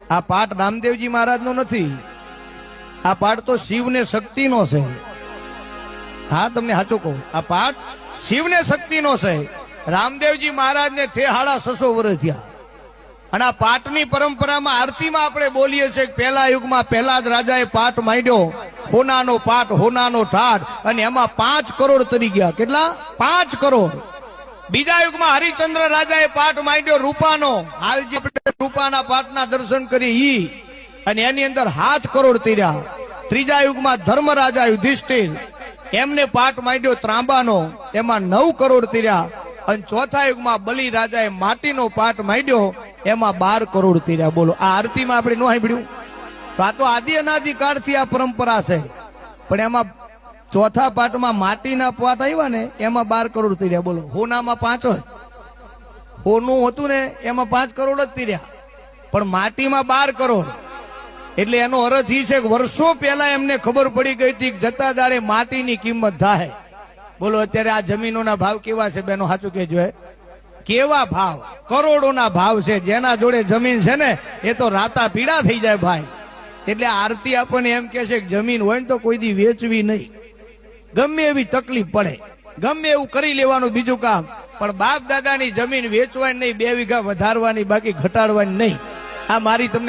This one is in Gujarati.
આ પાઠ રામદેવજી મહારાજનો નથી, આ પાઠ તો શિવને શક્તિનો છે. હા, તમને સાચું કહું, આ પાઠ શિવને શક્તિનો છે. રામદેવજી મહારાજને 650 વર્ષ થયા અને આ પાઠની પરંપરામાં આરતીમાં આપણે બોલીએ છીએ કે પહેલા યુગમાં પહેલા જ રાજાએ પાઠ માંડ્યો, હોનાનો પાઠ, હોનાનો ઠાઠ, અને એમાં 5 કરોડ તરી ગયા. કેટલા? 5 કરોડ. બીજા યુગમાં હરિચંદ્ર રાજાએ પાઠ માંડ્યો રૂપાનો, હાલ જે રૂપાના પાઠના દર્શન કરી ઈ, અને એની અંદર 7 કરોડ તીર્યા. ત્રીજા યુગમાં ધર્મરાજા યુધિષ્ઠિર, એમને પાઠ માંડ્યો ત્રાંબાનો, એમાં 9 કરોડ તીર્યા. અને ચોથા યુગમાં બલિ રાજાએ માટીનો પાઠ માંડ્યો, એમાં 12 કરોડ તીર્યા. બોલો, આ આરતીમાં આપણે ન સાંભળ્યું? તો આ તો આદિ અનાદિકાળથી આ પરંપરા છે. પણ એમાં ચોથા પાઠમાં માટીના પાઠ આવ્યા ને, એમાં 12 કરોડ તીર્યા. બોલો, હોનામાં 5 જ, હોનું હતું ને એમાં 5 કરોડ જ તીર્યા, પણ માટીમાં 12 કરોડ. એટલે એનો અર્થ એ છે કે વર્ષો પહેલા એમને ખબર પડી ગઈ હતી કે જતા દાડે માટીની કિંમત થાય. બોલો, અત્યારે આ જમીનોના ભાવ કેવા છે બેનો? સાચું કહેજો, કેવા ભાવ, કરોડોના ભાવ છે. જેના જોડે જમીન છે ને એ તો રાતા પીડા થઈ જાય ભાઈ. એટલે આરતી આપણને એમ કે છે કે જમીન હોય ને તો કોઈ દી વેચવી નહીં, ગમે એવી તકલીફ પડે, ગમે એવું કરી લેવાનું બીજું કામ, પણ બાપ દાદાની જમીન વેચવાની નહીં, 2 વીઘા વધારવાની, બાકી ઘટાડવાની નહીં. આ મારી તમને